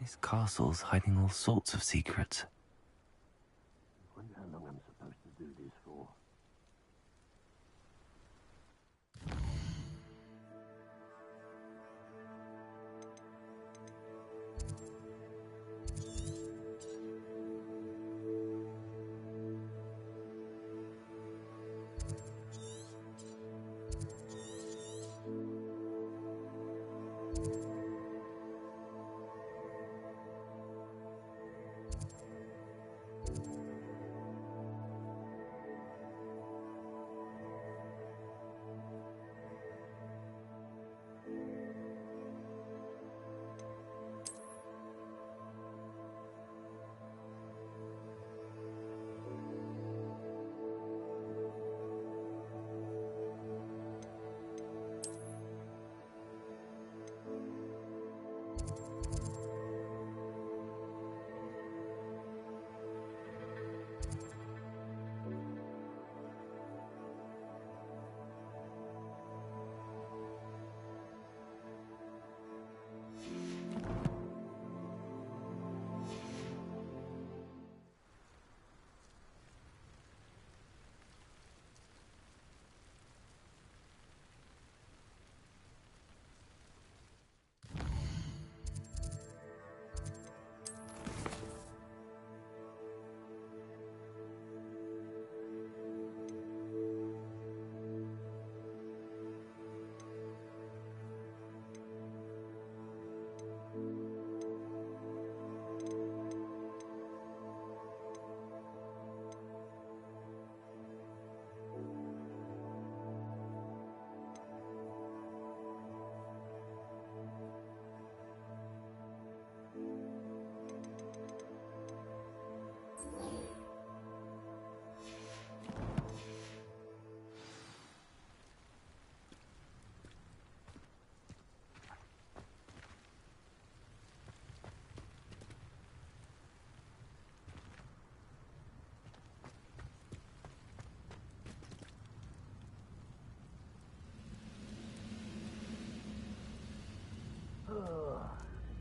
This castle's hiding all sorts of secrets. I wonder how long I'm supposed to do this for.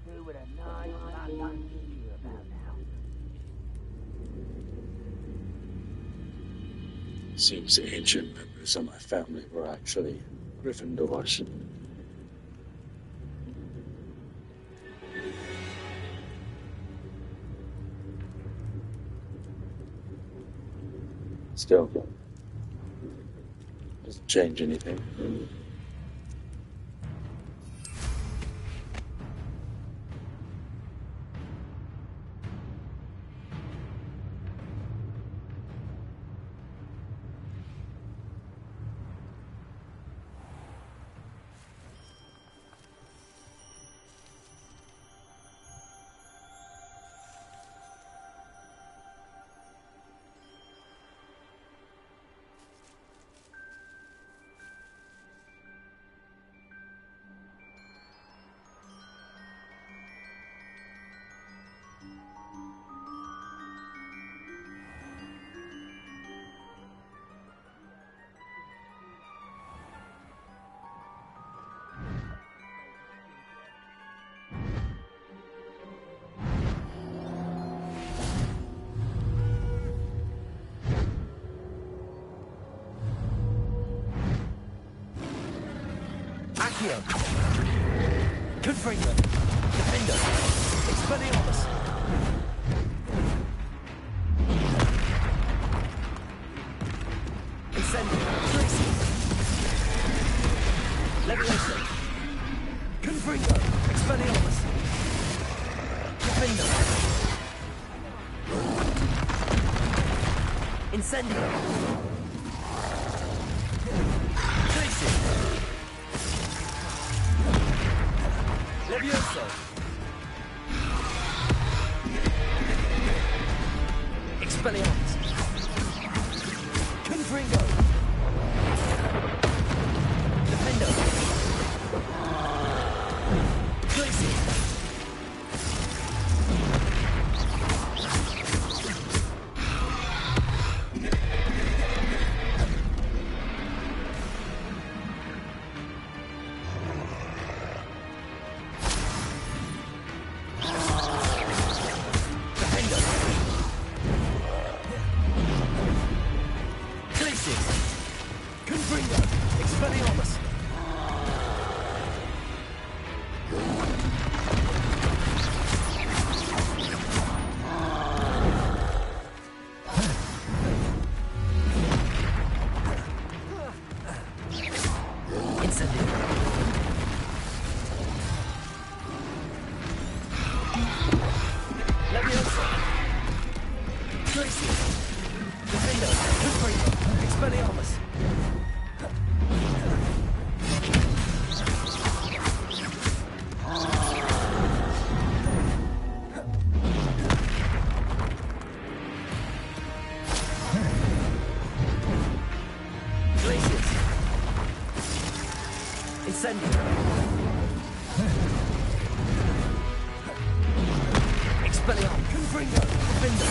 Do with a nice nothing to hear about now. Seems the ancient members of my family were actually Gryffindors. Still, doesn't change anything. Confringo. Defender. Expelliarmus. Incendio. Tracy. Levioso. Confringo. Expelliarmus. Defender. Incendio. Tracy. Levioso. Expelliarmus. Confringo. Defendo. Tracy. Defendo. Confringo. Expelliarmus. Glacius. Incendio. Expelliarmus. Confringo. Defendo.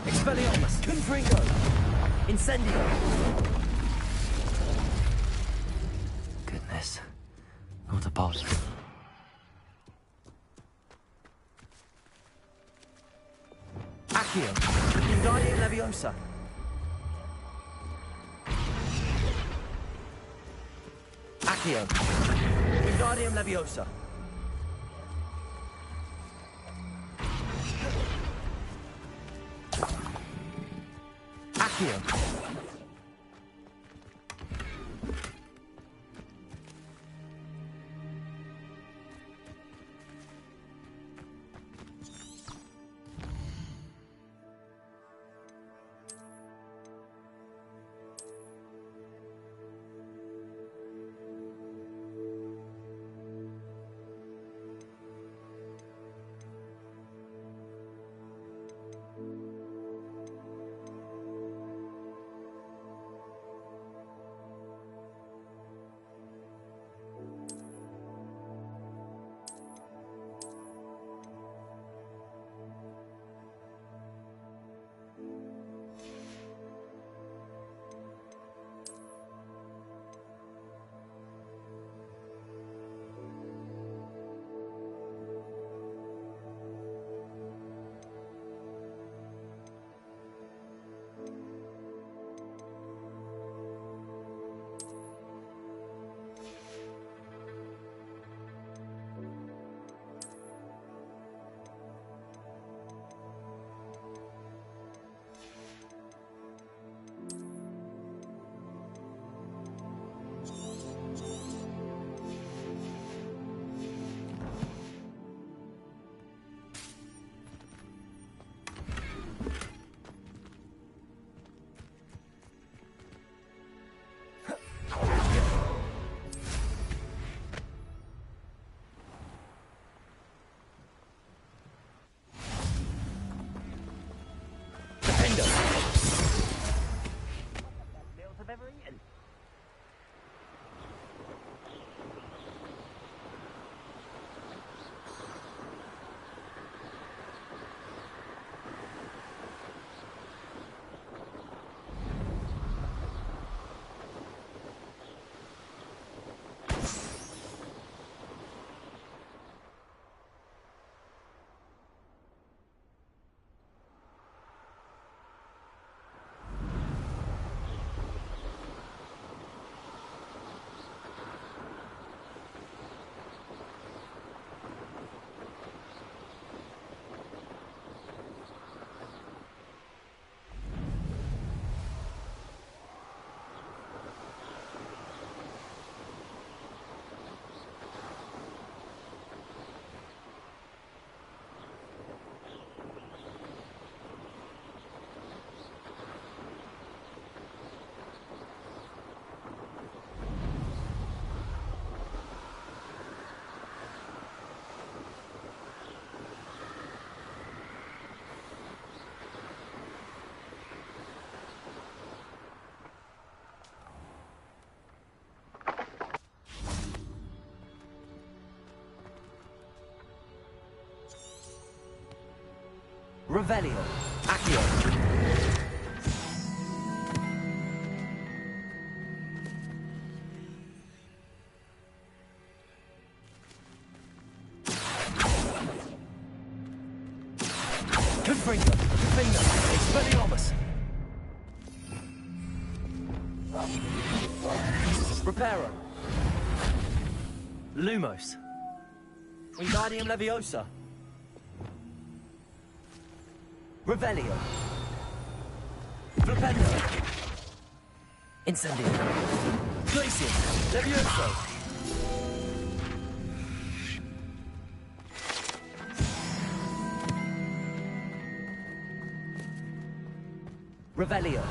Expelliarmus. Confringo. Incendio. Goodness. Not a boss. Accio. Wingardium Leviosa. Accio. Wingardium Leviosa. Accio. Revelio. Accio. Confringo. Defendo. Expelliarmus. Reparo. Lumos. Wingardium Leviosa. Revelio. Flipendo. Incendio. Glacius. Levioso. Revelio.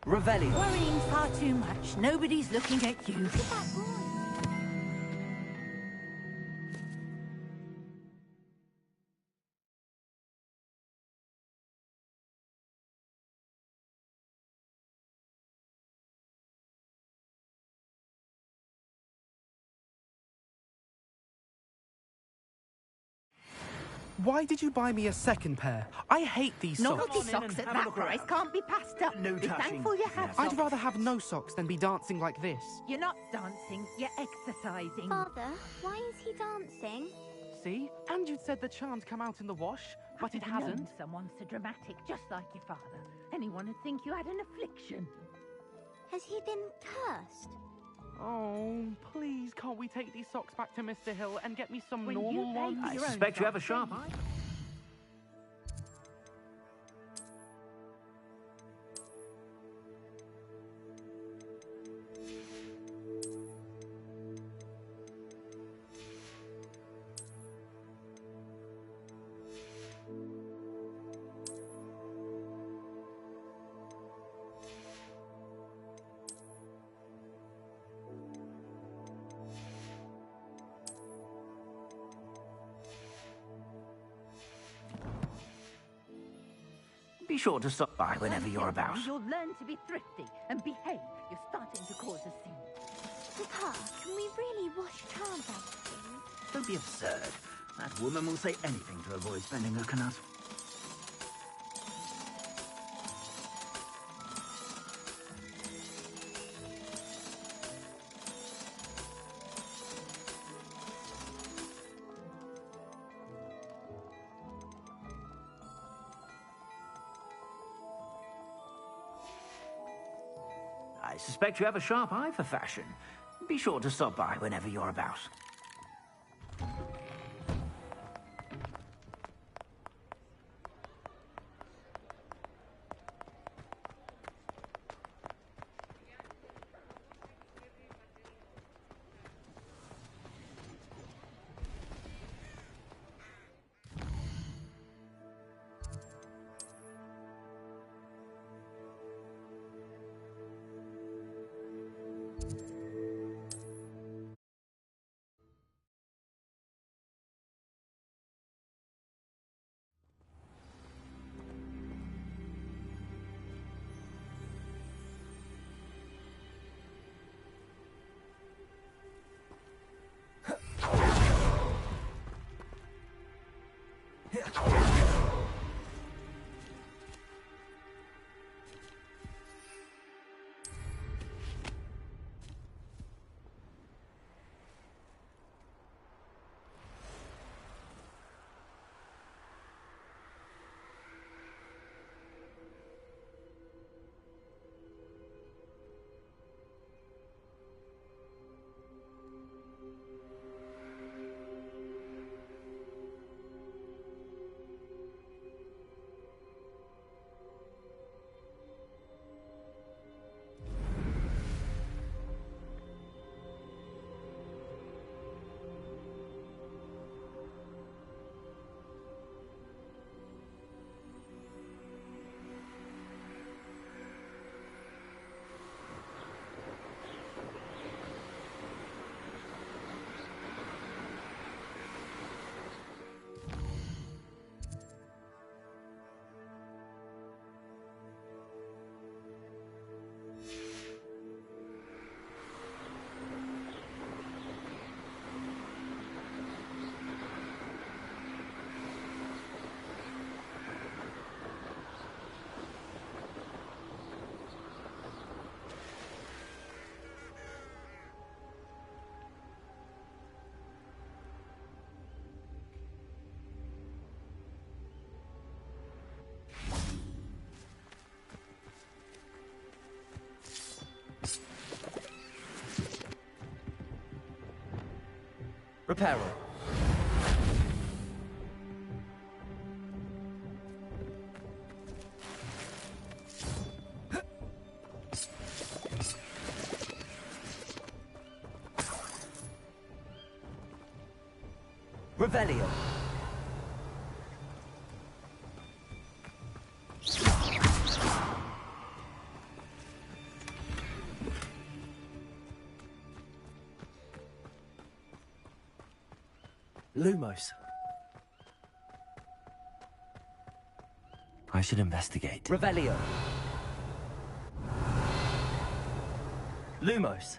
Revelio. Worrying far too much. Nobody's looking at you. Why did you buy me a second pair? I hate these socks. Naughty socks at that price can't be passed up. No Be touching. thankful you have socks. I'd rather have no socks than be dancing like this. You're not dancing, you're exercising. Father, why is he dancing? See? And you'd said the charm'd come out in the wash, but it I've known hasn't. someone so dramatic, just like your father. Anyone would think you had an affliction. Has he been cursed? Oh, please, can't we take these socks back to Mr. Hill and get me some When you normal pay ones? for I your own suspect you have a socks, sharp don't eye. you? Be sure to stop by whenever you're about. You'll learn to be thrifty and behave. You're starting to cause a scene. Papa, can we really wash cars out of things? Don't be absurd. That woman will say anything to avoid spending her canut. I suspect you have a sharp eye for fashion. Be sure to stop by whenever you're about. Repairer. Revelio. Lumos. I should investigate. Revelio. Lumos.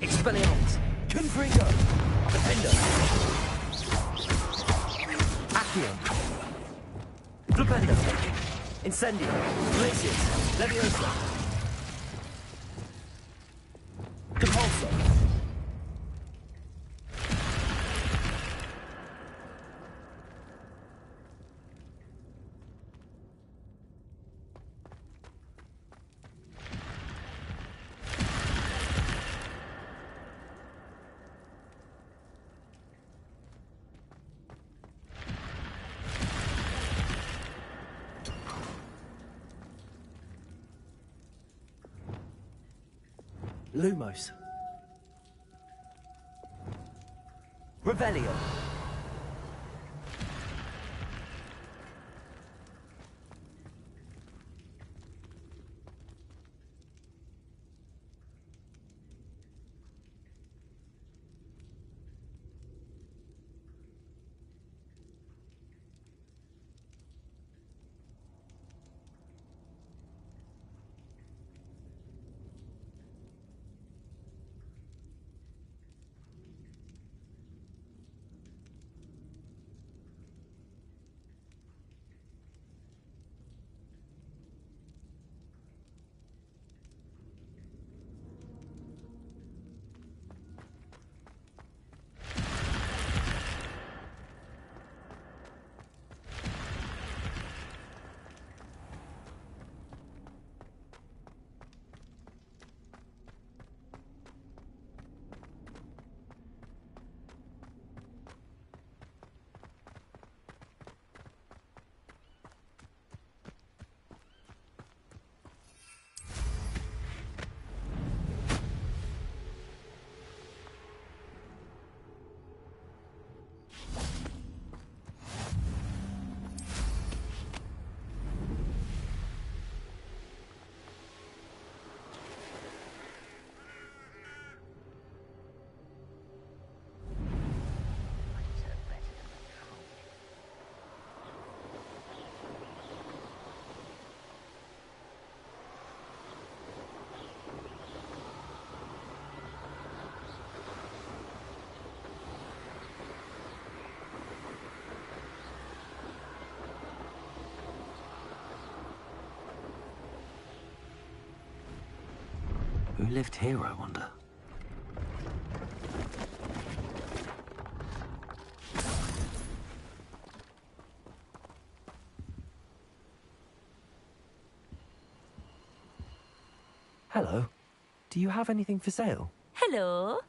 Expelliarmus. Confringo. Defender. Accio. Flipendo. Incendio. Glacius. Leviosa. Depulso. Lumos. Revelio. Who lived here, I wonder? Hello. Do you have anything for sale? Hello.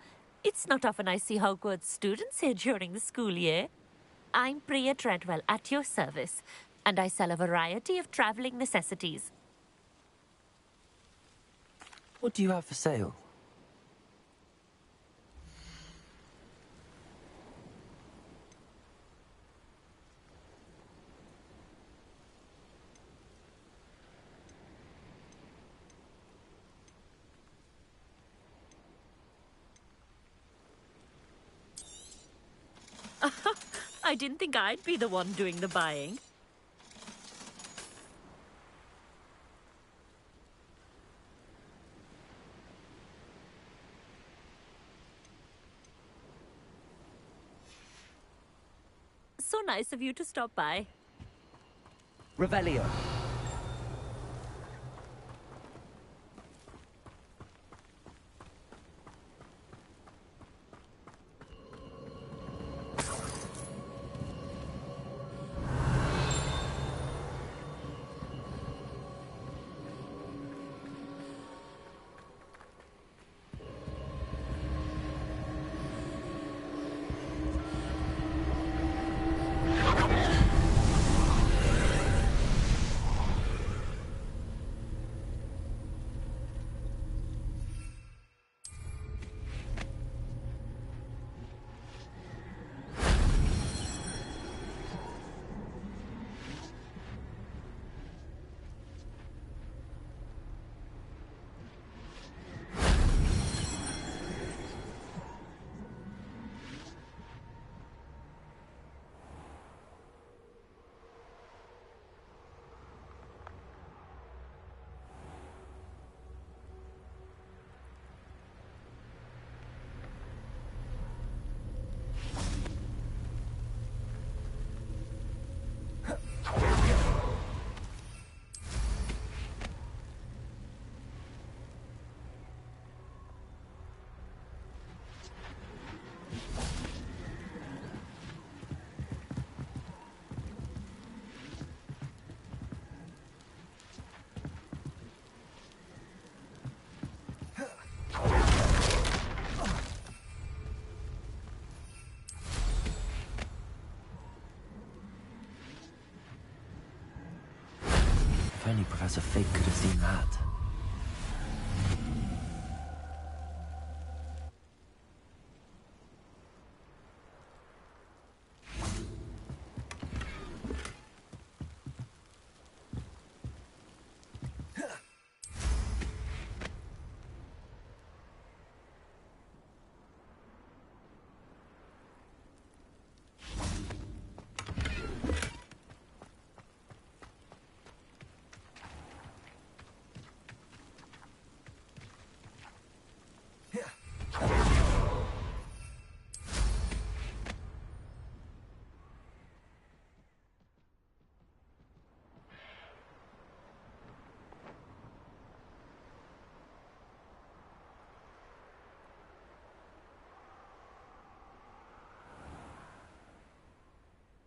It's not often I see Hogwarts students here during the school year. I'm Priya Treadwell, at your service, and I sell a variety of travelling necessities. What do you have for sale? I didn't think I'd be the one doing the buying. So nice of you to stop by. Revelio. If only Professor Fig could have seen that.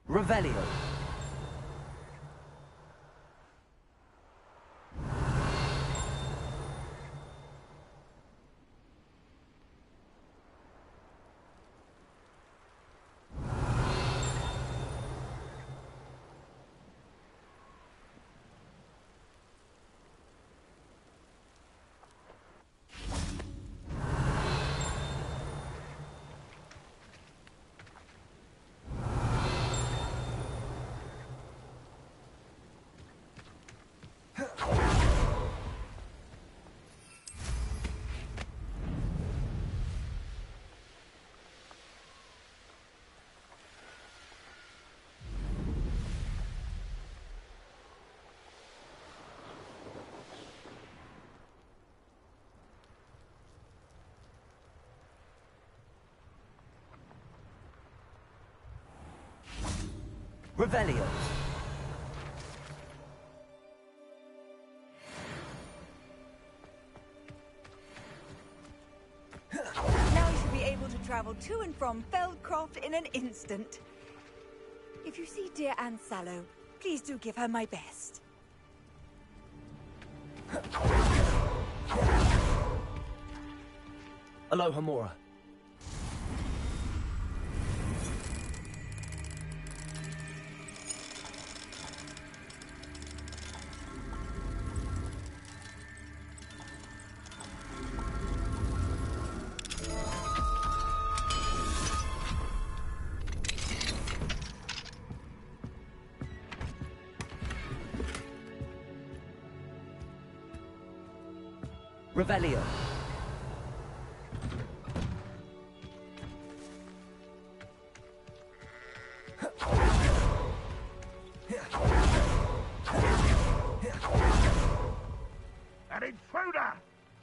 Revelio. Revelio. travel to and from Feldcroft in an instant. If you see dear Anne Sallow, please do give her my best. Aloha, Mora. Revelio. An intruder!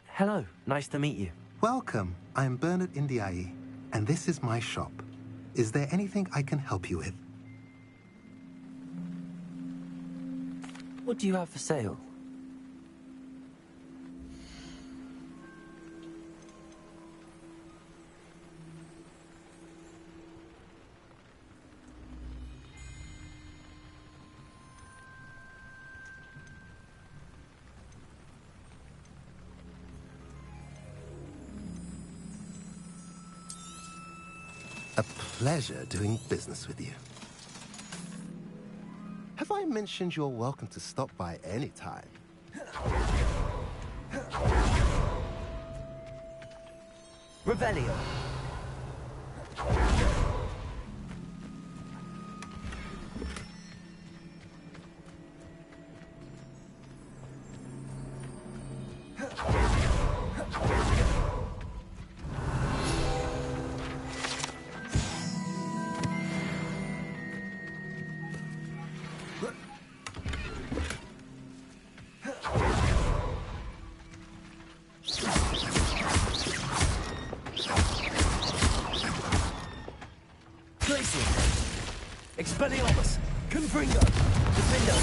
Hello, nice to meet you. Welcome. I'm Bernard Indiaye, and this is my shop. Is there anything I can help you with? What do you have for sale? A pleasure doing business with you. Have I mentioned you're welcome to stop by any time? Revelio. Expelliarmus! Confringo! Defendo!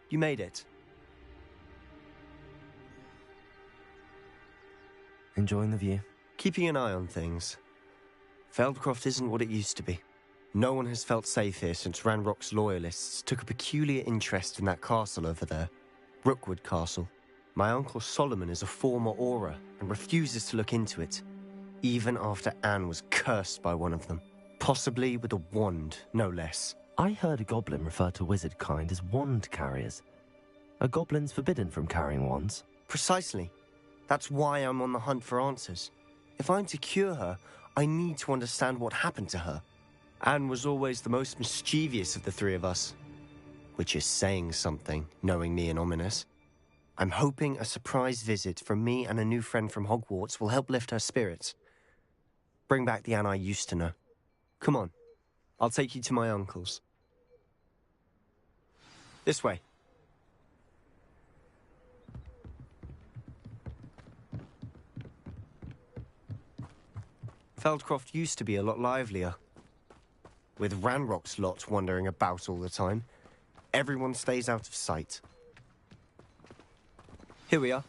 You made it. Enjoying the view? Keeping an eye on things. Feldcroft isn't what it used to be. No one has felt safe here since Ranrock's loyalists took a peculiar interest in that castle over there. Rookwood Castle. My uncle Solomon is a former Auror and refuses to look into it, even after Anne was cursed by one of them. Possibly with a wand, no less. I heard a goblin refer to wizard kind as wand carriers. Are goblins forbidden from carrying wands? Precisely. That's why I'm on the hunt for answers. If I'm to cure her, I need to understand what happened to her. Anne was always the most mischievous of the three of us. Which is saying something, knowing me and Ominous. I'm hoping a surprise visit from me and a new friend from Hogwarts will help lift her spirits. Bring back the Anne I used to know. Come on, I'll take you to my uncle's. This way. Feldcroft used to be a lot livelier. With Ranrock's lot wandering about all the time, everyone stays out of sight. Here we are.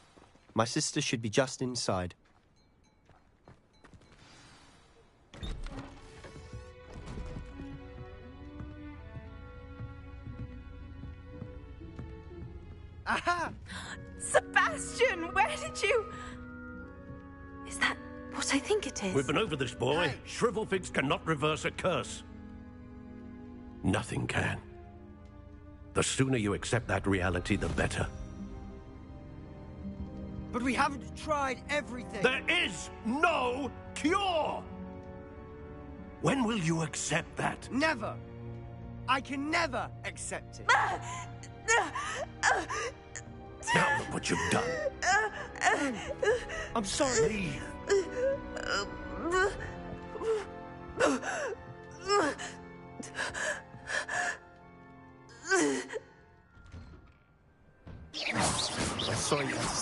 My sister should be just inside. Aha! Sebastian, where did you... Is that what I think it is? We've been over this, boy. Shrivelfigs cannot reverse a curse. Nothing can. The sooner you accept that reality, the better. But we haven't tried everything. There is no cure! When will you accept that? Never. I can never accept it. Now look what you've done. I'm sorry.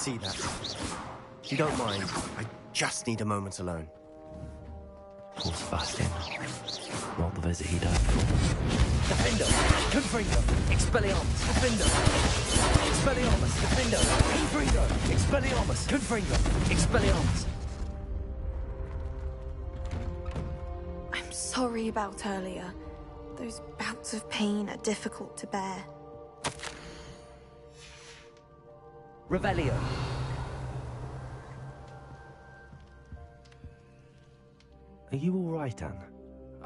see that. If you don't mind, I just need a moment alone. Poor Sebastian. Not the visit he'd hoped for. Defendo! Confringo! Expelliarmus! Defendo! Expelliarmus! Defendo! Confringo! Expelliarmus! Confringo! Expelliarmus! I'm sorry about earlier. Those bouts of pain are difficult to bear. Revelio. Are you all right, Anne?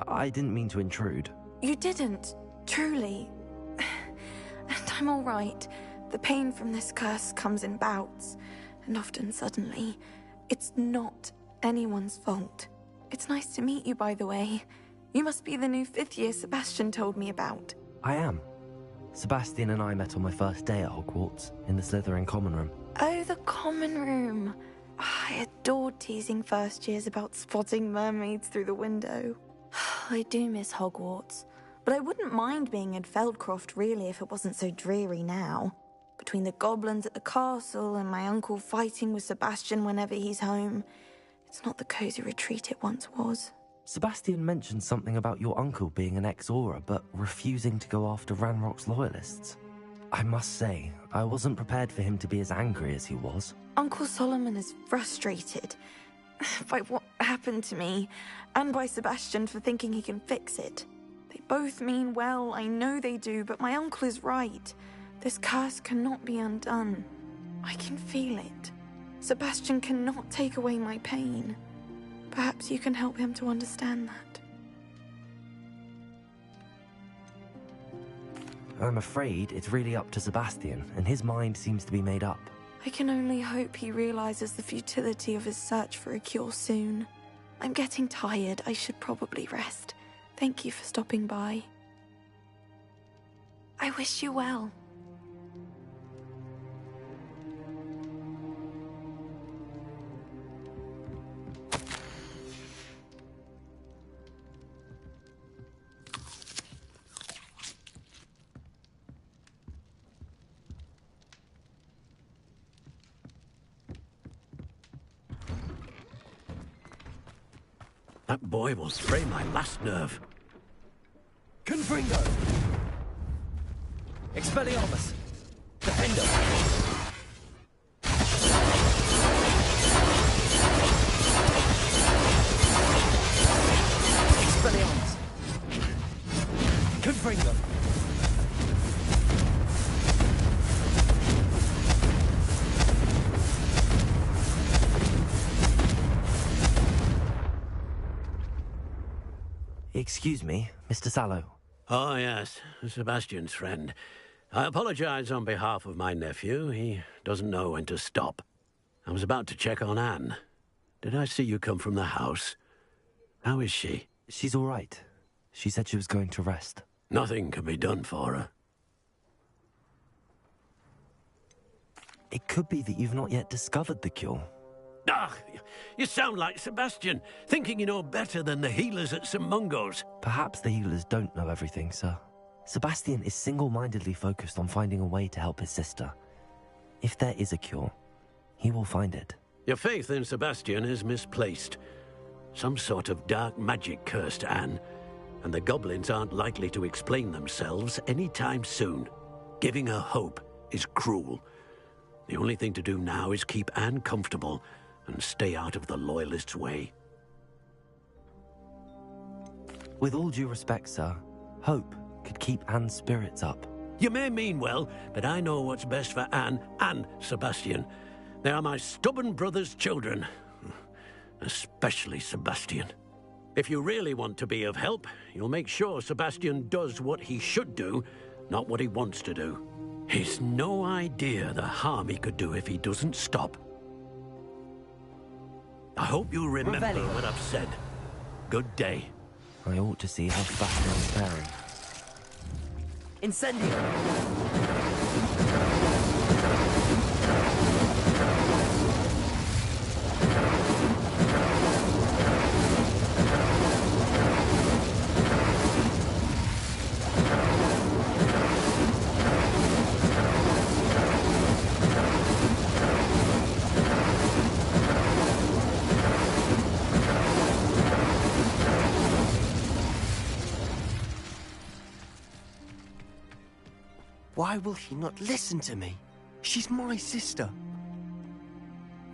I didn't mean to intrude. You didn't, truly. And I'm all right. The pain from this curse comes in bouts, and often suddenly. It's not anyone's fault. It's nice to meet you, by the way. You must be the new 5th year Sebastian told me about. I am. Sebastian and I met on my first day at Hogwarts, in the Slytherin common room. Oh, the common room. I adored teasing first years about spotting mermaids through the window. I do miss Hogwarts, but I wouldn't mind being in Feldcroft really if it wasn't so dreary now. Between the goblins at the castle and my uncle fighting with Sebastian whenever he's home, it's not the cosy retreat it once was. Sebastian mentioned something about your uncle being an ex-Auror, but refusing to go after Ranrock's loyalists. I must say, I wasn't prepared for him to be as angry as he was. Uncle Solomon is frustrated by what happened to me, and by Sebastian for thinking he can fix it. They both mean well, I know they do, but my uncle is right. This curse cannot be undone. I can feel it. Sebastian cannot take away my pain. Perhaps you can help him to understand that. I'm afraid it's really up to Sebastian, and his mind seems to be made up. I can only hope he realizes the futility of his search for a cure soon. I'm getting tired. I should probably rest. Thank you for stopping by. I wish you well. That boy will spray my last nerve. Confringo! Expelliarmus! Defendo! Expelliarmus! Confringo! Excuse me, Mr. Sallow. Oh, yes, Sebastian's friend. I apologize on behalf of my nephew. He doesn't know when to stop. I was about to check on Anne. Did I see you come from the house? How is she? She's all right. She said she was going to rest. Nothing can be done for her. It could be that you've not yet discovered the cure. Ah, you sound like Sebastian, thinking you know better than the healers at St. Mungo's. Perhaps the healers don't know everything, sir. Sebastian is single-mindedly focused on finding a way to help his sister. If there is a cure, he will find it. Your faith in Sebastian is misplaced. Some sort of dark magic cursed Anne, and the goblins aren't likely to explain themselves anytime soon. Giving her hope is cruel. The only thing to do now is keep Anne comfortable and stay out of the Loyalists' way. With all due respect, sir, hope could keep Anne's spirits up. You may mean well, but I know what's best for Anne and Sebastian. They are my stubborn brother's children. Especially Sebastian. If you really want to be of help, you'll make sure Sebastian does what he should do, not what he wants to do. He's no idea the harm he could do if he doesn't stop. I hope you remember what I've said. Good day. I ought to see how Sebastian's faring. Incendio! Why will he not listen to me? She's my sister.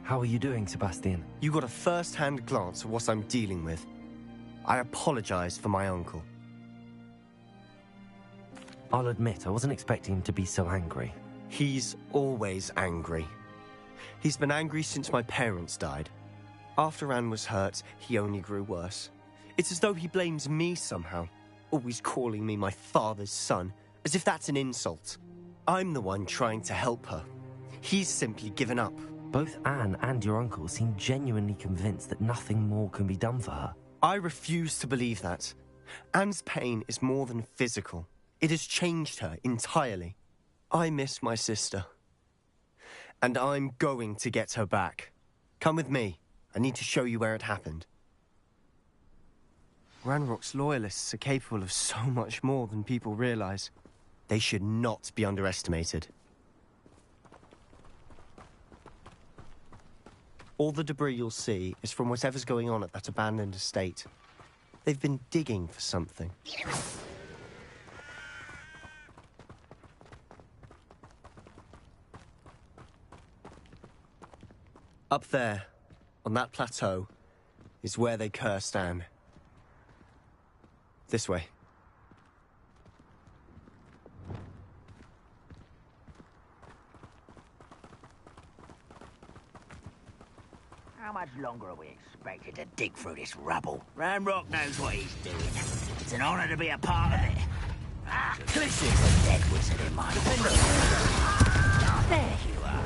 How are you doing, Sebastian? You got a first-hand glance at what I'm dealing with. I apologize for my uncle. I'll admit, I wasn't expecting him to be so angry. He's always angry. He's been angry since my parents died. After Anne was hurt, he only grew worse. It's as though he blames me somehow, always calling me my father's son, as if that's an insult. I'm the one trying to help her. He's simply given up. Both Anne and your uncle seem genuinely convinced that nothing more can be done for her. I refuse to believe that. Anne's pain is more than physical. It has changed her entirely. I miss my sister. And I'm going to get her back. Come with me. I need to show you where it happened. Ranrock's loyalists are capable of so much more than people realize. They should not be underestimated. All the debris you'll see is from whatever's going on at that abandoned estate. They've been digging for something. Up there, on that plateau, is where they cursed Anne. This way. How much longer are we expected to dig through this rubble? Ranrock knows what he's doing. It's an honor to be a part of it. This is a dead wizard in my defender. There you are.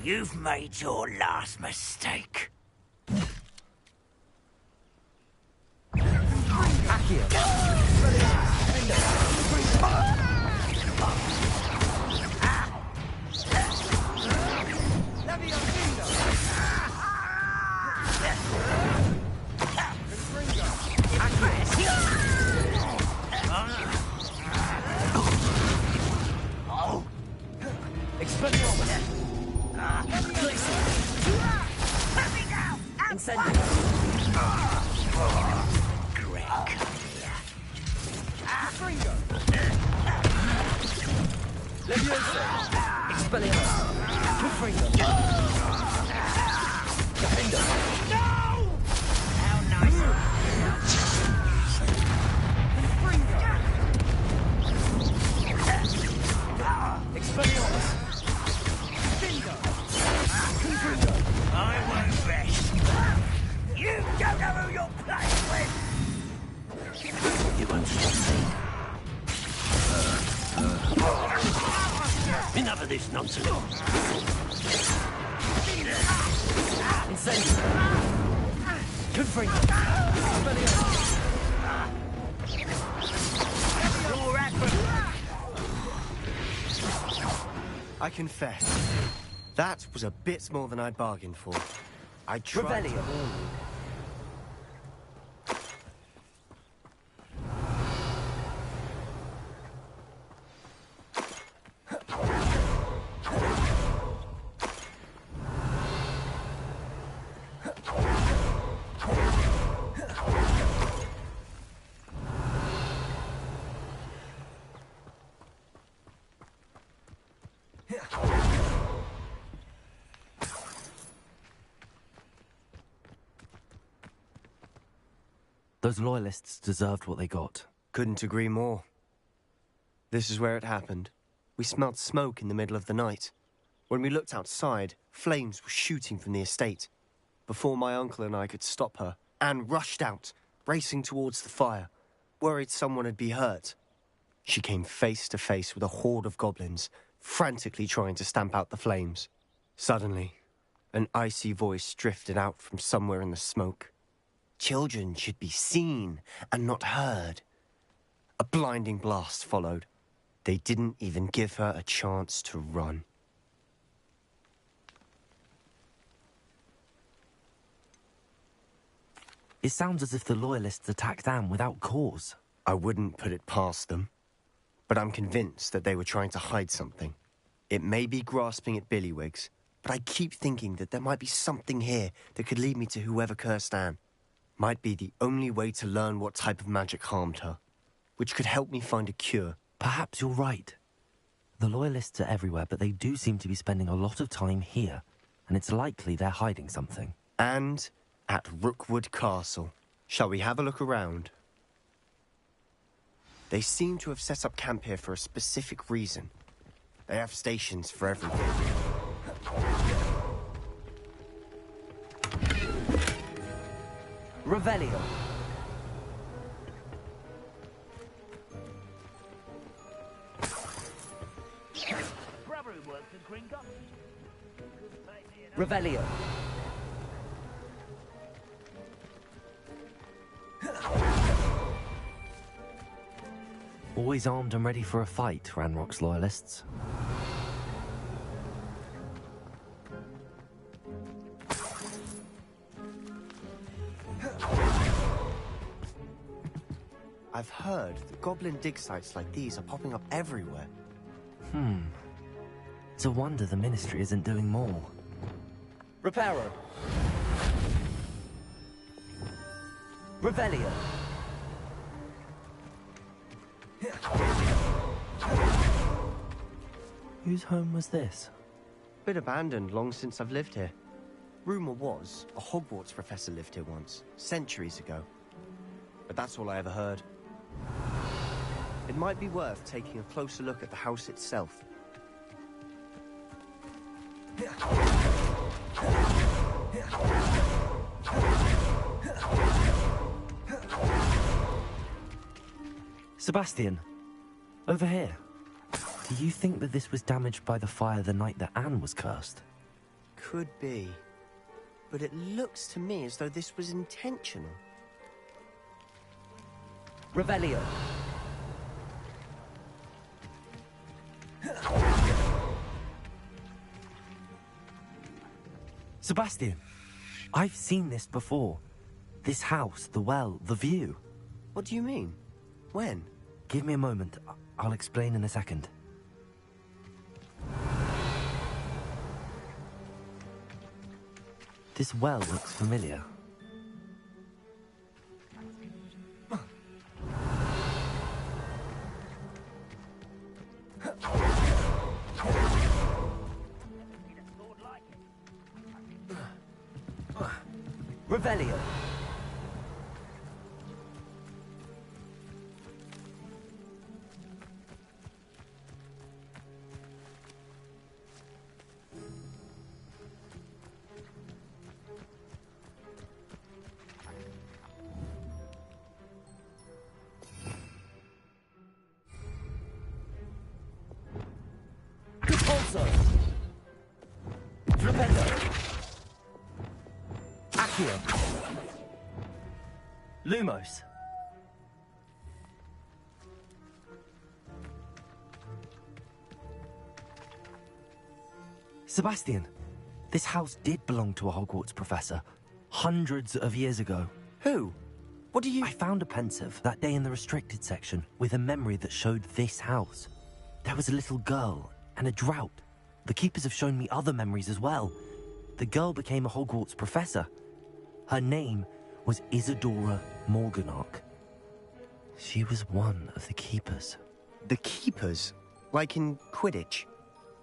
You've made your last mistake. Enough of this nonsense. I confess, that was a bit more than I'd bargained for. I tried to... Those loyalists deserved what they got. Couldn't agree more. This is where it happened. We smelled smoke in the middle of the night. When we looked outside, flames were shooting from the estate. Before my uncle and I could stop her, Anne rushed out, racing towards the fire, worried someone had been hurt. She came face to face with a horde of goblins, frantically trying to stamp out the flames. Suddenly, an icy voice drifted out from somewhere in the smoke. Children should be seen and not heard. A blinding blast followed. They didn't even give her a chance to run. It sounds as if the Loyalists attacked Anne without cause. I wouldn't put it past them, but I'm convinced that they were trying to hide something. It may be grasping at Billywigs, but I keep thinking that there might be something here that could lead me to whoever cursed Anne. Might be the only way to learn what type of magic harmed her, which could help me find a cure. Perhaps you're right. The Loyalists are everywhere, but they do seem to be spending a lot of time here, and it's likely they're hiding something. And at Rookwood Castle. Shall we have a look around? They seem to have set up camp here for a specific reason. They have stations for everything. Revelio. Brother who works at Gringotts. Revelio. Always armed and ready for a fight, Ranrock's Loyalists. I've heard that goblin dig sites like these are popping up everywhere. It's a wonder the Ministry isn't doing more. Reparo. Revelio. Whose home was this? Been abandoned long since I've lived here. Rumour was a Hogwarts professor lived here once, centuries ago. But that's all I ever heard. It might be worth taking a closer look at the house itself. Sebastian, over here. Do you think that this was damaged by the fire the night that Anne was cursed? Could be. But it looks to me as though this was intentional. Revelio. Sebastian, I've seen this before. This house, the well, the view. What do you mean? When? Give me a moment. I'll explain in a second. This well looks familiar. Revelio. Repulsor. Flipendo. Accio. Lumos. Sebastian, this house did belong to a Hogwarts professor. Hundreds of years ago. Who? What do you... I found a pensive that day in the restricted section with a memory that showed this house. There was a little girl and a drought. The keepers have shown me other memories as well. The girl became a Hogwarts professor. Her name was Isadora Morganach. She was one of the keepers. The keepers? Like in Quidditch?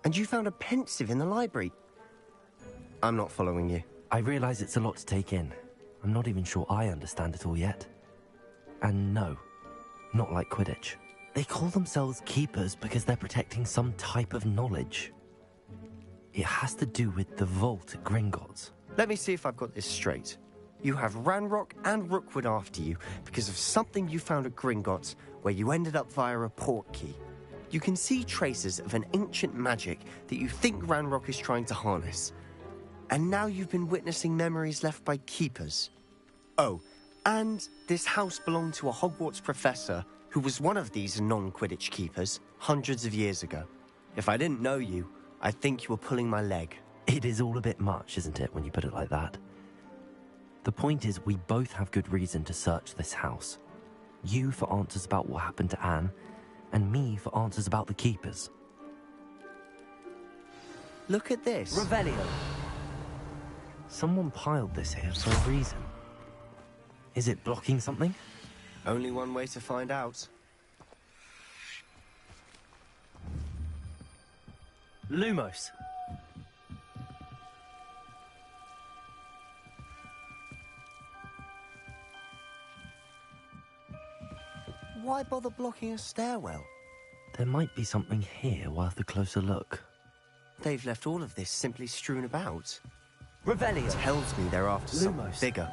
And you found a pensive in the library? I'm not following you. I realize it's a lot to take in. I'm not even sure I understand it all yet. And no, not like Quidditch. They call themselves keepers because they're protecting some type of knowledge. It has to do with the vault at Gringotts. Let me see if I've got this straight. You have Ranrock and Rookwood after you because of something you found at Gringotts where you ended up via a portkey. You can see traces of an ancient magic that you think Ranrock is trying to harness. And now you've been witnessing memories left by keepers. Oh, and this house belonged to a Hogwarts professor who was one of these non-Quidditch keepers hundreds of years ago. If I didn't know you, I'd think you were pulling my leg. It is all a bit much, isn't it, when you put it like that? The point is, we both have good reason to search this house. You for answers about what happened to Anne, and me for answers about the keepers. Look at this. Revelio. Someone piled this here for a reason. Is it blocking something? Only one way to find out. Lumos. Why bother blocking a stairwell? There might be something here worth a closer look. They've left all of this simply strewn about. Revelio. Tells me they're after something Lumos. bigger.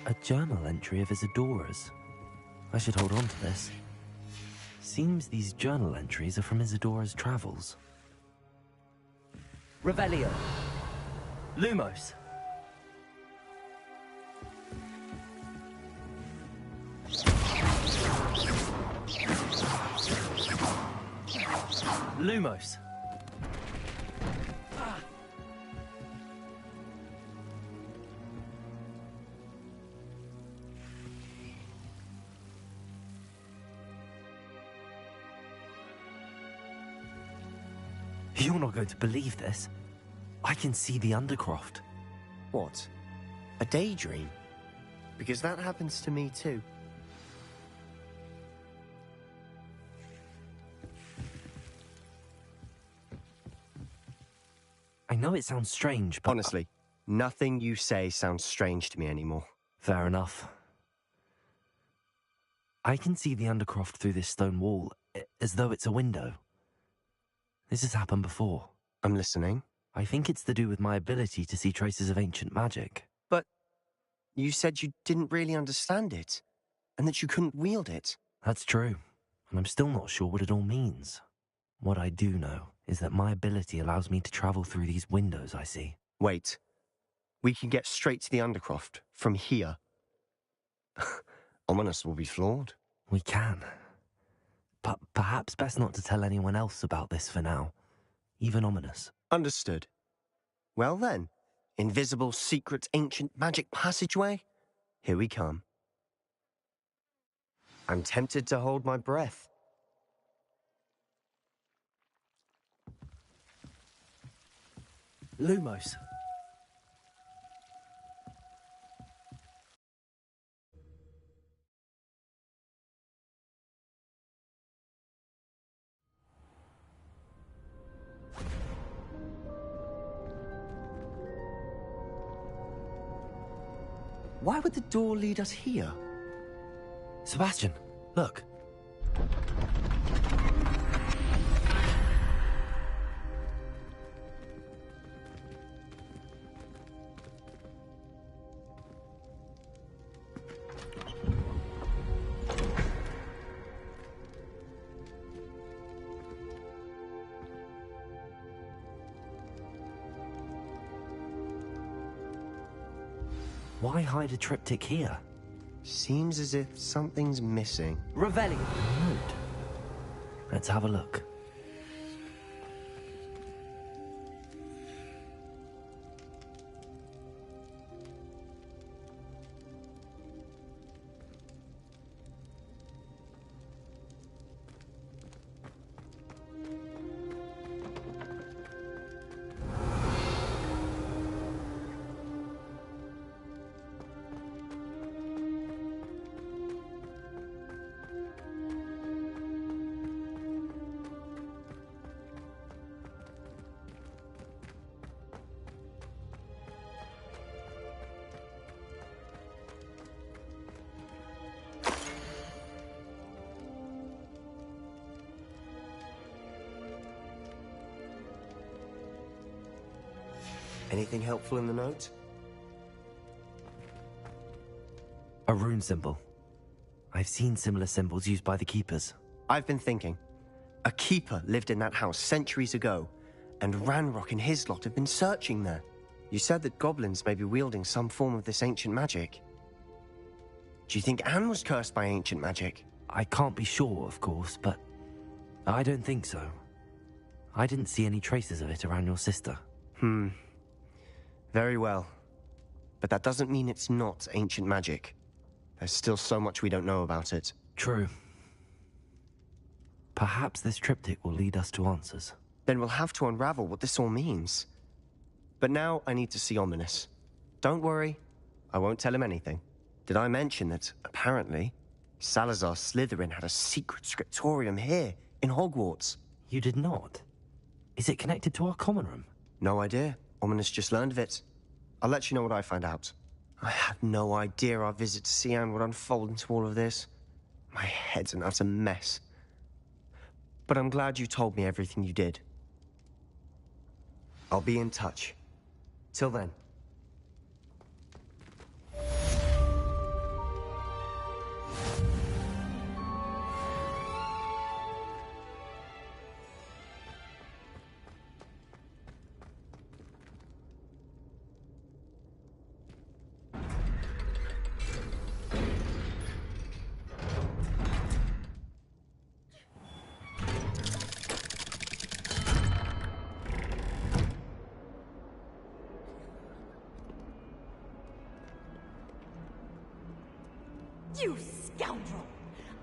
A journal entry of Isadora's. I should hold on to this. Seems these journal entries are from Isadora's travels. Revelio. Lumos. Lumos. You're not going to believe this. I can see the Undercroft. What? A daydream? Because that happens to me too. I know it sounds strange, but... Honestly, nothing you say sounds strange to me anymore. Fair enough. I can see the Undercroft through this stone wall, as though it's a window. This has happened before. I'm listening. I think it's to do with my ability to see traces of ancient magic. But you said you didn't really understand it, and that you couldn't wield it. That's true, and I'm still not sure what it all means. What I do know is that my ability allows me to travel through these windows I see. Wait. We can get straight to the Undercroft from here. Ominous will be floored. We can. But perhaps best not to tell anyone else about this for now. Even Ominous. Understood. Well then, invisible, secret, ancient magic passageway? Here we come. I'm tempted to hold my breath. Lumos. Why would the door lead us here? Sebastian, look. Why hide a triptych here? Seems as if something's missing. Revelio. Note. Let's have a look. Anything helpful in the note? A rune symbol. I've seen similar symbols used by the keepers. I've been thinking. A keeper lived in that house centuries ago, and Ranrock and his lot have been searching there. You said that goblins may be wielding some form of this ancient magic. Do you think Anne was cursed by ancient magic? I can't be sure, of course, but I don't think so. I didn't see any traces of it around your sister. Very well. But that doesn't mean it's not ancient magic. There's still so much we don't know about it. True. Perhaps this triptych will lead us to answers. Then we'll have to unravel what this all means. But now I need to see Ominous. Don't worry, I won't tell him anything. Did I mention that, apparently, Salazar Slytherin had a secret scriptorium here, in Hogwarts? You did not? Is it connected to our common room? No idea. Ominous just learned of it. I'll let you know what I find out. I had no idea our visit to see Anne would unfold into all of this. My head's an utter mess. But I'm glad you told me everything you did. I'll be in touch. Till then. You scoundrel!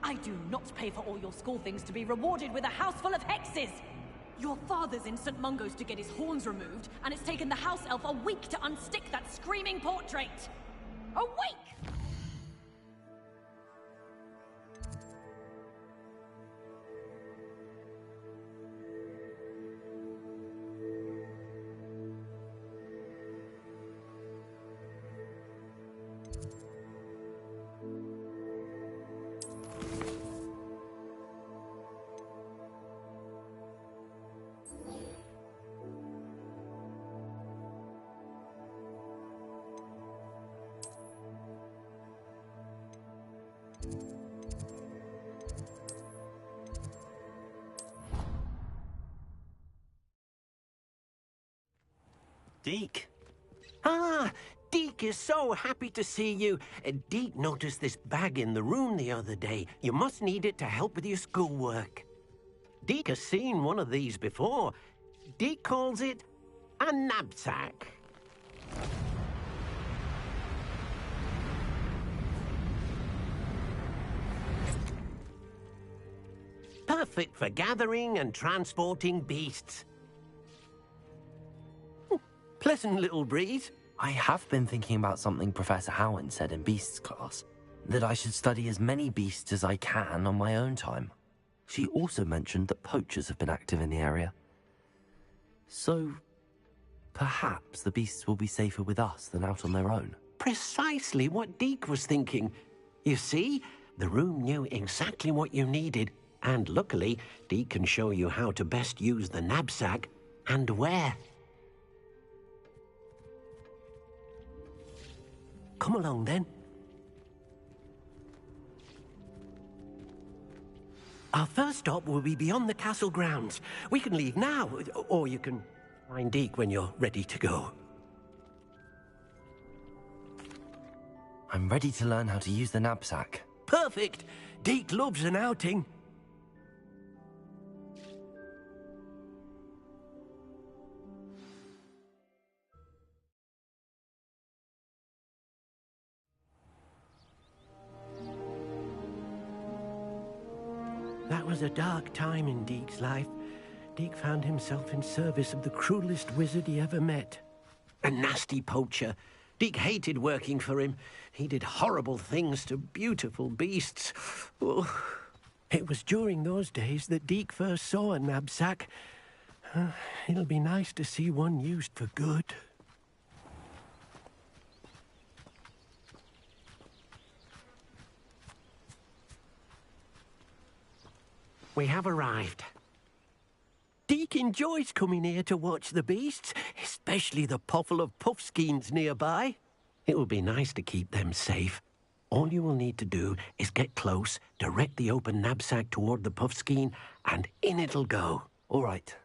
I do not pay for all your school things to be rewarded with a house full of hexes! Your father's in St. Mungo's to get his horns removed, and it's taken the house elf a week to unstick that screaming portrait! A week! Deke. Ah, Deke is so happy to see you. Deke noticed this bag in the room the other day. You must need it to help with your schoolwork. Deke has seen one of these before. Deke calls it a knapsack. Perfect for gathering and transporting beasts. Pleasant little breeze. I have been thinking about something Professor Howin said in Beasts class, that I should study as many beasts as I can on my own time. She also mentioned that poachers have been active in the area. So, perhaps the beasts will be safer with us than out on their own. Precisely what Deke was thinking. You see, the room knew exactly what you needed, and luckily, Deke can show you how to best use the knapsack and where. Come along, then. Our first stop will be beyond the castle grounds. We can leave now, or you can find Deke when you're ready to go. I'm ready to learn how to use the knapsack. Perfect! Deke loves an outing. That was a dark time in Deke's life. Deke found himself in service of the cruelest wizard he ever met. A nasty poacher. Deke hated working for him. He did horrible things to beautiful beasts. Oh. It was during those days that Deke first saw a knapsack. It'll be nice to see one used for good. We have arrived. Deke enjoys coming here to watch the beasts, especially the potful of puffskeins nearby. It will be nice to keep them safe. All you will need to do is get close, direct the open knapsack toward the puffskein, and in it'll go. All right.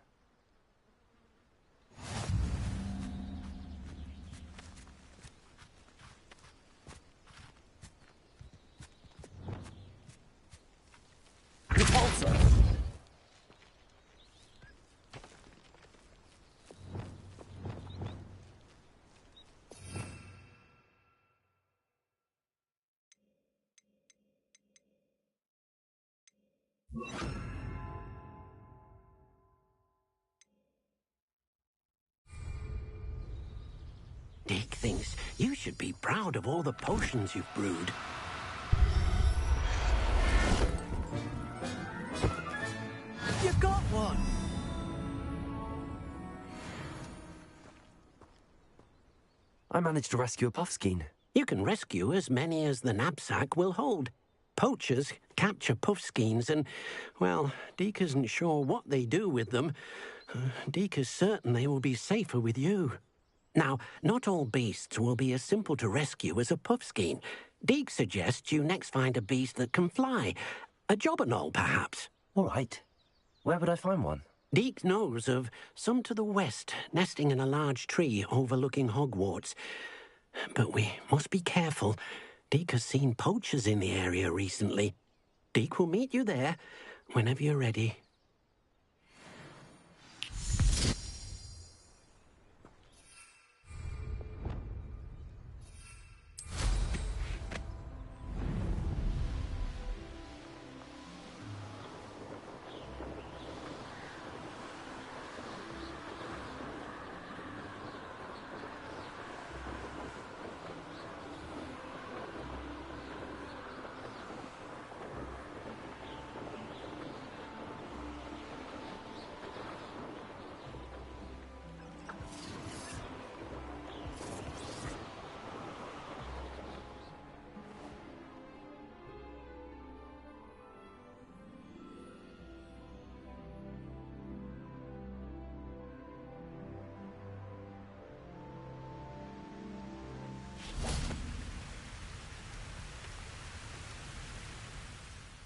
Repulsor! Deke thinks you should be proud of all the potions you've brewed. You got one! I managed to rescue a puffskein. You can rescue as many as the knapsack will hold. Poachers capture puffskeins and, well, Deke isn't sure what they do with them. Deke is certain they will be safer with you. Now, not all beasts will be as simple to rescue as a puffskein. Deke suggests you next find a beast that can fly. A jobberknoll, perhaps. All right. Where would I find one? Deke knows of some to the west, nesting in a large tree overlooking Hogwarts. But we must be careful. Deke has seen poachers in the area recently. Deke will meet you there whenever you're ready.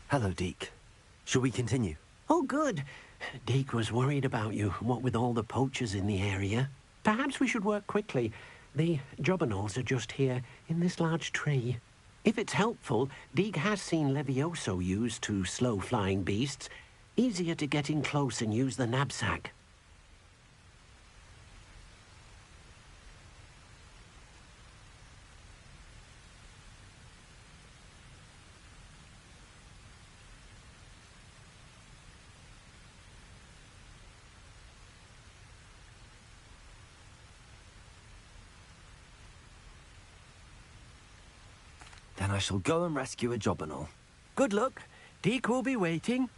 Hello, Deke. Shall we continue? Oh, good. Deke was worried about you, what with all the poachers in the area. Perhaps we should work quickly. The jobberknolls are just here, in this large tree. If it's helpful, Deke has seen Levioso used to slow flying beasts. Easier to get in close and use the knapsack. Then I shall go and rescue a jobberknoll. Good luck. Deke will be waiting.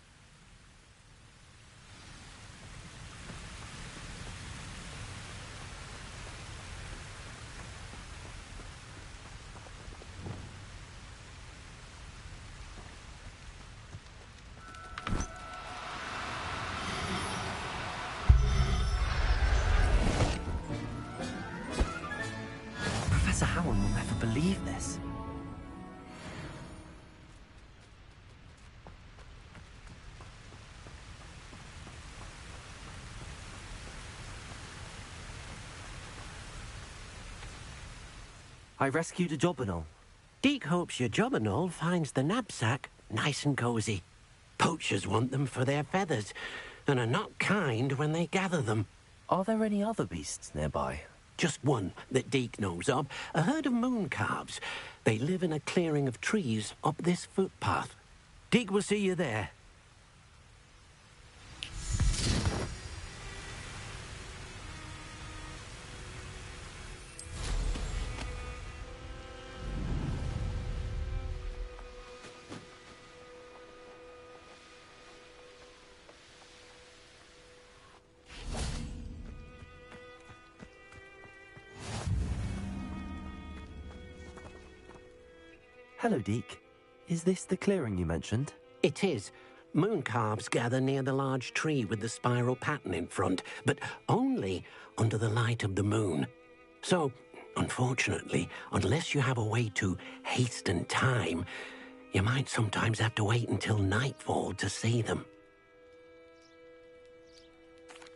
Professor Howard will never believe this. I rescued a jobberknoll. Deke hopes your jobberknoll finds the knapsack nice and cozy. Poachers want them for their feathers, and are not kind when they gather them. Are there any other beasts nearby? Just one that Deke knows of, a herd of moon calves. They live in a clearing of trees up this footpath. Deke will see you there. Hello, Deke. Is this the clearing you mentioned? It is. Moon calves gather near the large tree with the spiral pattern in front, but only under the light of the moon. So, Unfortunately, unless you have a way to hasten time, you might sometimes have to wait until nightfall to see them.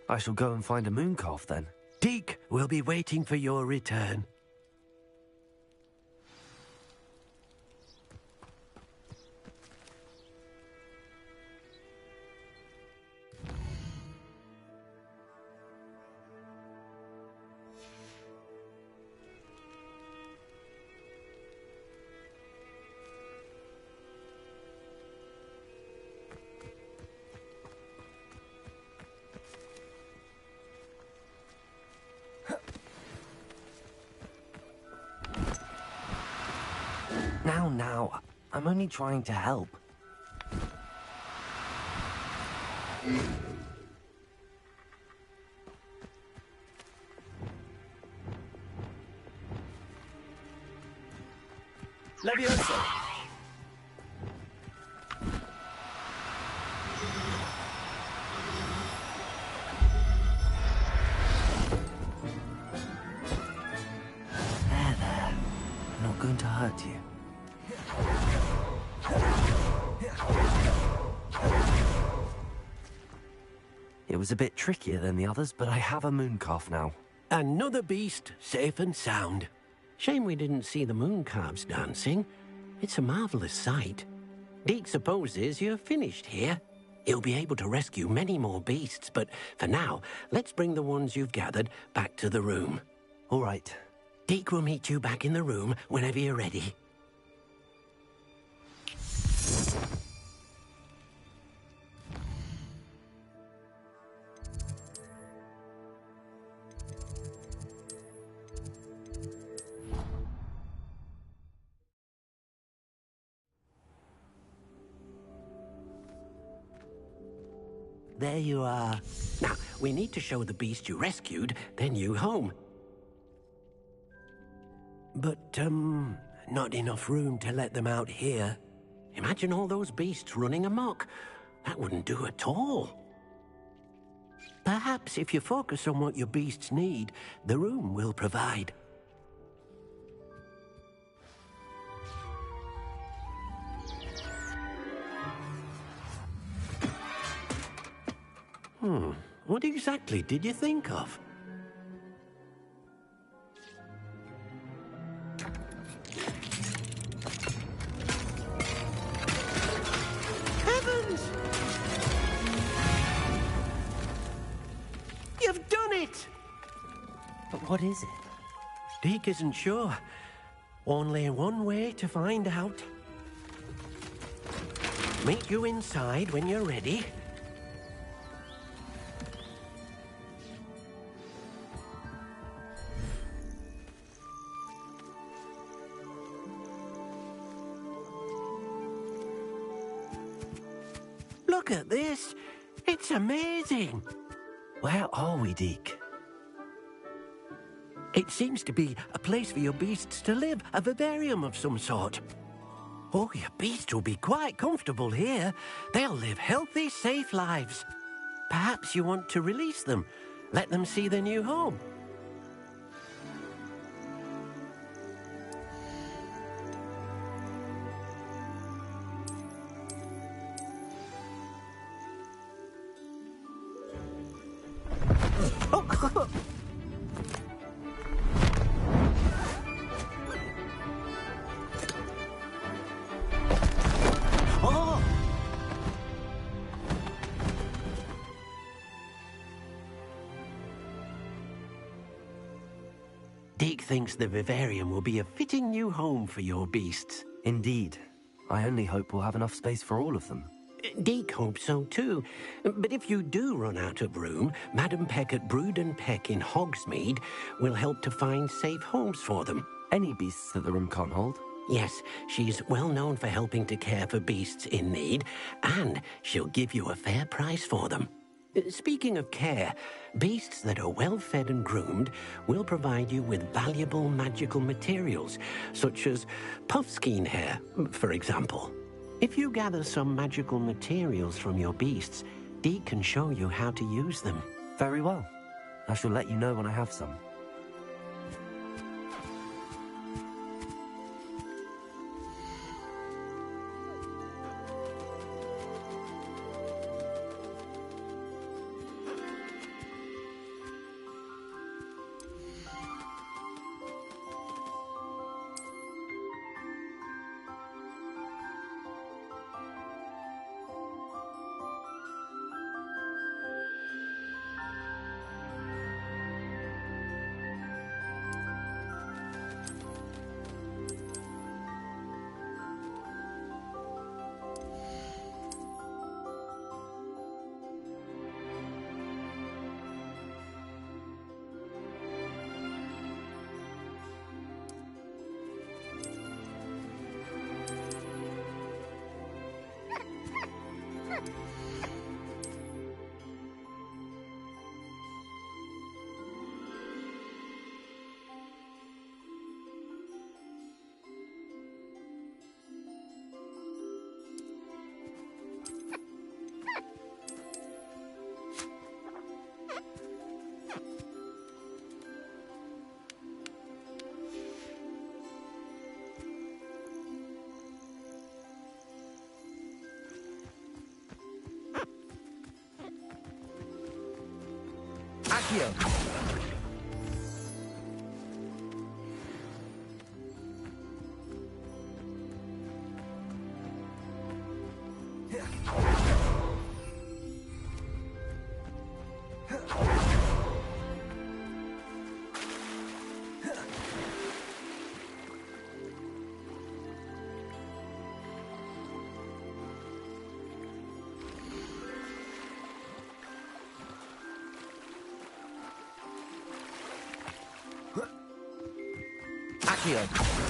I shall go and find a moon calf then. Deke will be waiting for your return. Now, I'm only trying to help. Leviosa! There. Not going to hurt you. It was a bit trickier than the others, but I have a moon calf now. Another beast, safe and sound. Shame we didn't see the moon calves dancing. It's a marvelous sight. Deke supposes you're finished here. He'll be able to rescue many more beasts, but for now, let's bring the ones you've gathered back to the room. All right. Deke will meet you back in the room whenever you're ready. There you are. Now, we need to show the beast you rescued their new home. But, not enough room to let them out here. Imagine all those beasts running amok. That wouldn't do at all. Perhaps if you focus on what your beasts need, the room will provide. What exactly did you think of? Heavens! You've done it! But what is it? Deke isn't sure. Only one way to find out. Meet you inside when you're ready. Look at this. It's amazing. Where are we, Deke? It seems to be a place for your beasts to live, a vivarium of some sort. Oh, your beasts will be quite comfortable here. They'll live healthy, safe lives. Perhaps you want to release them, let them see their new home. Deke thinks the vivarium will be a fitting new home for your beasts. Indeed. I only hope we'll have enough space for all of them. Deke hopes so too. But if you do run out of room, Madam Peck at Brood and Peck in Hogsmeade will help to find safe homes for them. Any beasts that the room can't hold? Yes, she's well known for helping to care for beasts in need, and she'll give you a fair price for them. Speaking of care, beasts that are well fed and groomed will provide you with valuable magical materials, such as puffskein hair, for example. If you gather some magical materials from your beasts, Deke can show you how to use them. Very well. I shall let you know when I have some. Accio. Accio.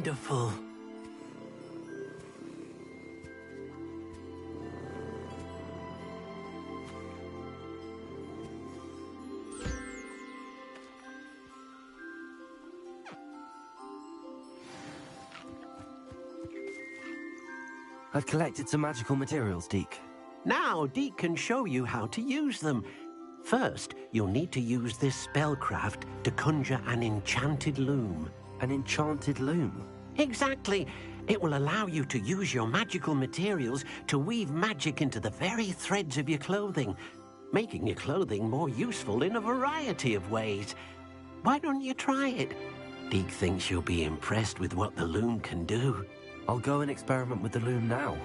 wonderful. I've collected some magical materials, Deke. Now, Deke can show you how to use them. First, you'll need to use this spellcraft to conjure an enchanted loom. An enchanted loom? Exactly. It will allow you to use your magical materials to weave magic into the very threads of your clothing, making your clothing more useful in a variety of ways. Why don't you try it? Deke thinks you'll be impressed with what the loom can do. I'll go and experiment with the loom now.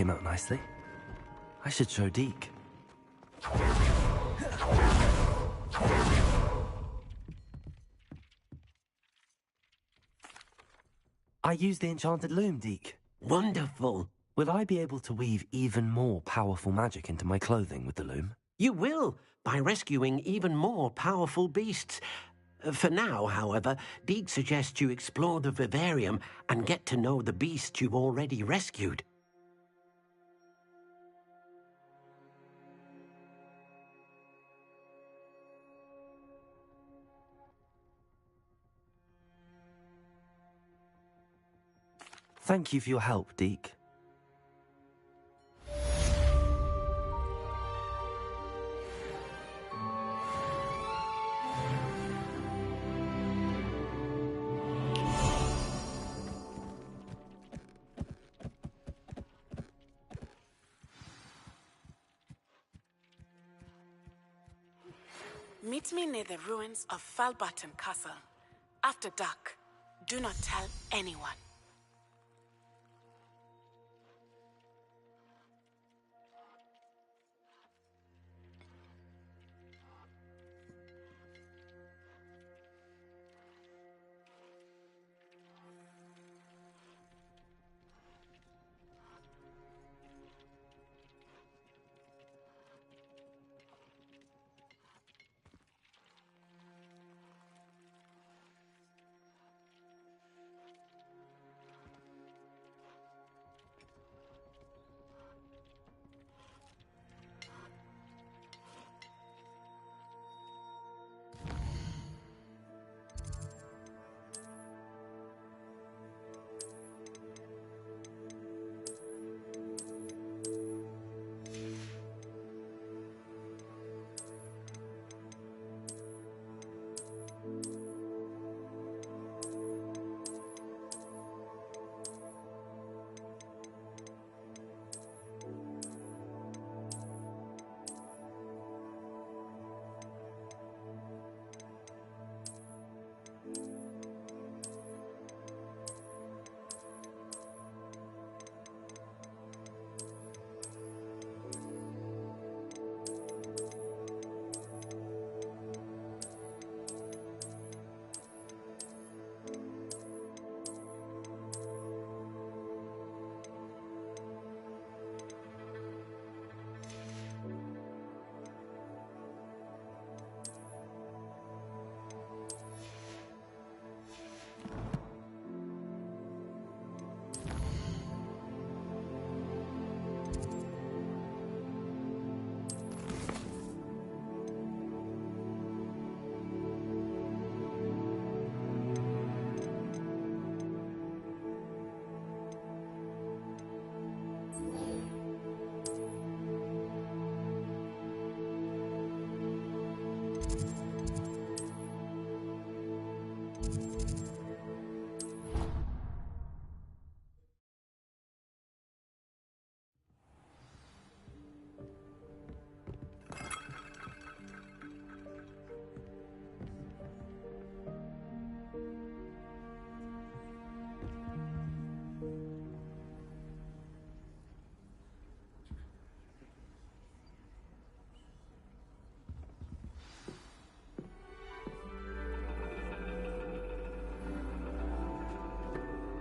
came out nicely. I should show Deke. I used the enchanted loom, Deke. Wonderful. Will I be able to weave even more powerful magic into my clothing with the loom? You will, by rescuing even more powerful beasts. For now, however, Deke suggests you explore the vivarium and get to know the beasts you've already rescued. Thank you for your help, Deke. Meet me near the ruins of Falbutton Castle. After dark. Do not tell anyone.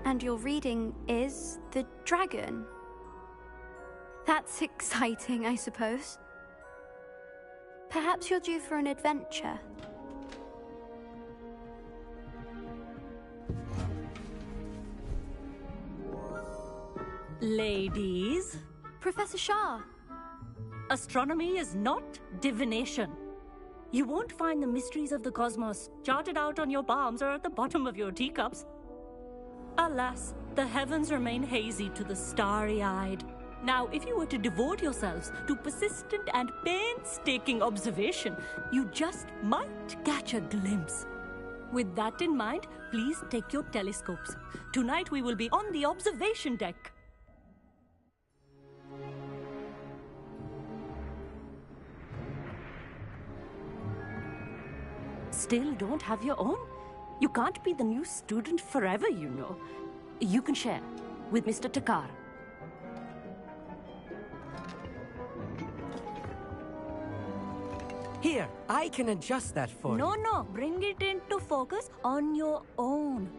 And your reading is the dragon. That's exciting, I suppose. Perhaps you're due for an adventure. Ladies. Professor Shah. Astronomy is not divination. You won't find the mysteries of the cosmos charted out on your palms or at the bottom of your teacups. Alas, the heavens remain hazy to the starry-eyed. Now, if you were to devote yourselves to persistent and painstaking observation, you just might catch a glimpse. With that in mind, please take your telescopes. Tonight we will be on the observation deck. Still don't have your own? You can't be the new student forever, you know. You can share with Mr. Takar. Here, I can adjust that for you. No, bring it into focus on your own.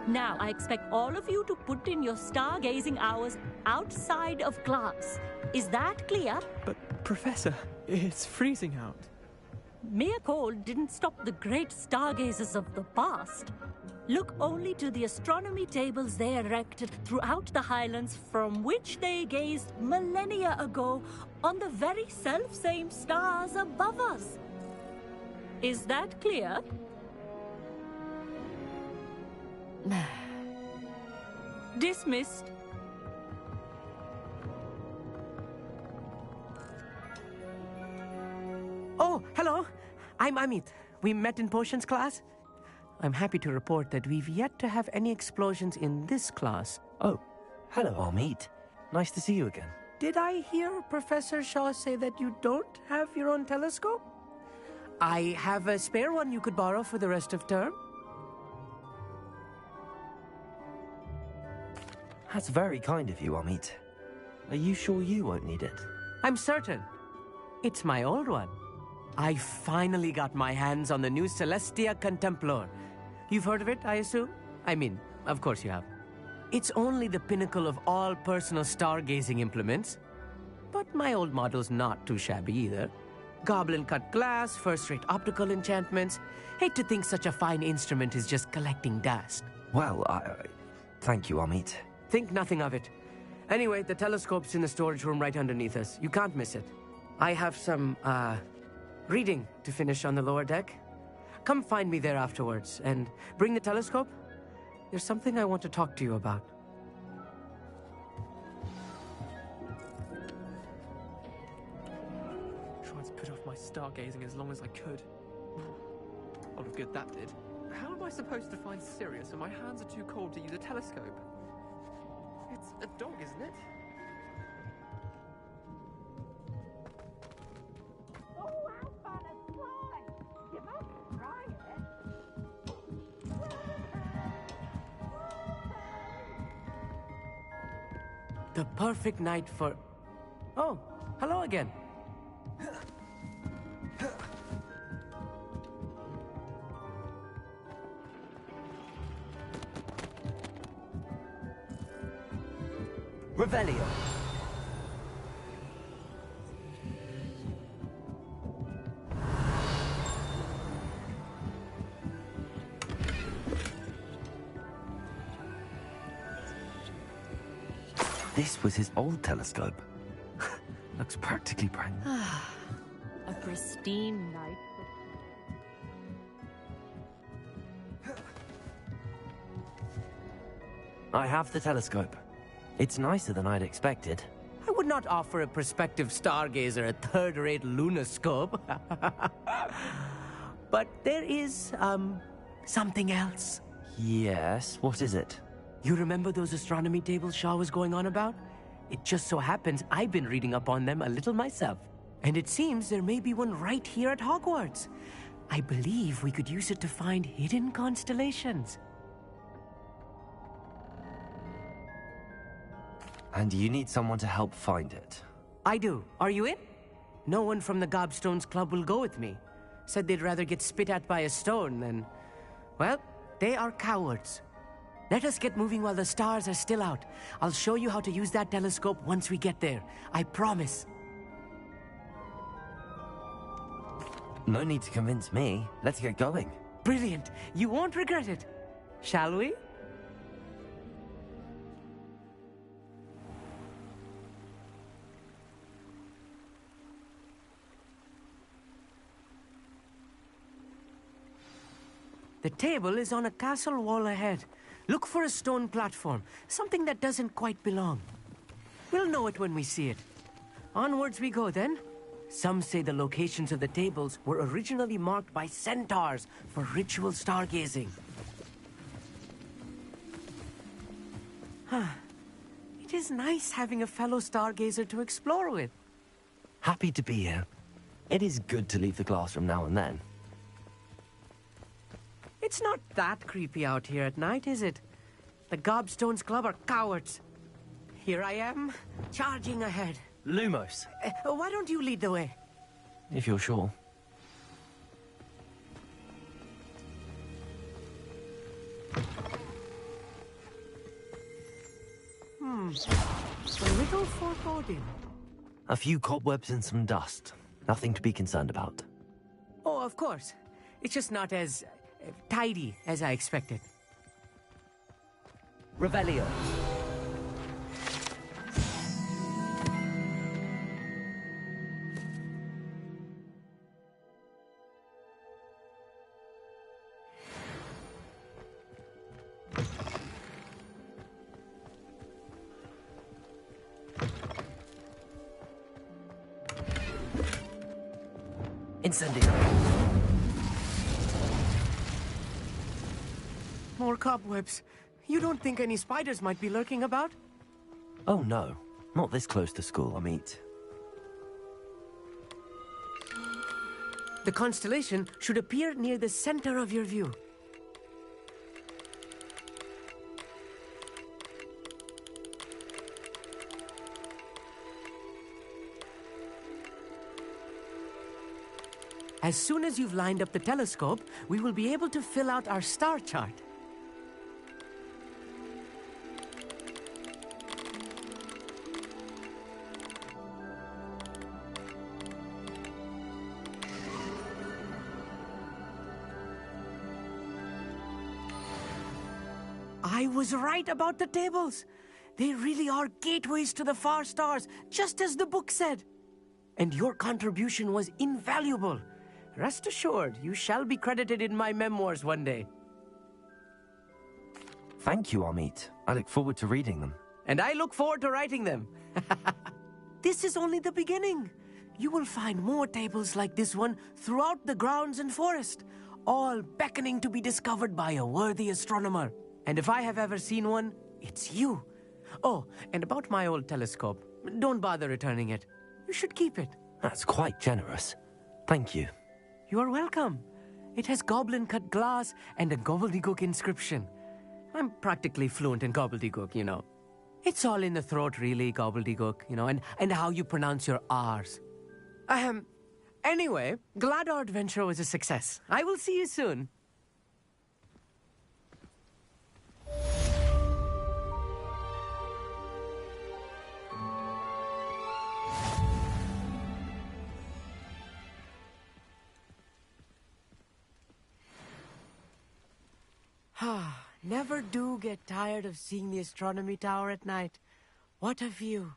Now, I expect all of you to put in your stargazing hours outside of class. Is that clear? But, Professor, it's freezing out. Mere cold didn't stop the great stargazers of the past. Look only to the astronomy tables they erected throughout the Highlands from which they gazed millennia ago on the very self-same stars above us. Is that clear? Dismissed. Oh, hello. I'm Amit. We met in potions class. I'm happy to report that we've yet to have any explosions in this class. Oh, hello, Amit. Nice to see you again. Did I hear Professor Shaw say that you don't have your own telescope? I have a spare one you could borrow for the rest of term. That's very kind of you, Amit. Are you sure you won't need it? I'm certain. It's my old one. I finally got my hands on the new Celestia Contemplar. You've heard of it, I assume? I mean, of course you have. It's only the pinnacle of all personal stargazing implements. But my old model's not too shabby either. Goblin-cut glass, first-rate optical enchantments. Hate to think such a fine instrument is just collecting dust. Well, thank you, Amit. Think nothing of it. Anyway, the telescope's in the storage room right underneath us. You can't miss it. I have some, reading to finish on the lower deck. Come find me there afterwards, and bring the telescope. There's something I want to talk to you about. Tried to put off my stargazing as long as I could. A lot of good that did. How am I supposed to find Sirius when my hands are too cold to use a telescope? It's a dog, isn't it? The perfect night for... Oh, hello again. Revelio. This was his old telescope. Looks practically brand new. A pristine night. I have the telescope. It's nicer than I'd expected. I would not offer a prospective stargazer a third-rate lunoscope. But there is, something else. Yes, what is it? You remember those astronomy tables Shaw was going on about? It just so happens I've been reading up on them a little myself. And it seems there may be one right here at Hogwarts. I believe we could use it to find hidden constellations. And you need someone to help find it. I do. Are you in? No one from the Gobstones Club will go with me. Said they'd rather get spit at by a stone than... Well, they are cowards. Let us get moving while the stars are still out. I'll show you how to use that telescope once we get there. I promise. No need to convince me. Let's get going. Brilliant. You won't regret it. Shall we? The table is on a castle wall ahead. Look for a stone platform, something that doesn't quite belong. We'll know it when we see it. Onwards we go then. Some say the locations of the tables were originally marked by centaurs for ritual stargazing. It is nice having a fellow stargazer to explore with. Happy to be here. It is good to leave the classroom now and then. It's not that creepy out here at night, is it? The Gobstones Club are cowards. Here I am, charging ahead. Lumos. Why don't you lead the way? If you're sure. A little foreboding. A few cobwebs and some dust. Nothing to be concerned about. Oh, of course. It's just not as tidy as I expected. Revelio. Incendio. More cobwebs. You don't think any spiders might be lurking about? Oh no, not this close to school, Amit. The constellation should appear near the center of your view. As soon as you've lined up the telescope, we will be able to fill out our star chart. I was right about the tables. They really are gateways to the far stars, just as the book said. And your contribution was invaluable. Rest assured, you shall be credited in my memoirs one day. Thank you, Amit. I look forward to reading them. And I look forward to writing them. This is only the beginning. You will find more tables like this one throughout the grounds and forest, all beckoning to be discovered by a worthy astronomer. And if I have ever seen one, it's you. Oh, and about my old telescope, don't bother returning it. You should keep it. That's quite generous. Thank you. You are welcome. It has goblin-cut glass and a gobbledygook inscription. I'm practically fluent in gobbledygook, you know. It's all in the throat, really, gobbledygook, you know, and how you pronounce your R's. Anyway, glad our adventure was a success. I will see you soon. Never do get tired of seeing the astronomy tower at night. What a view.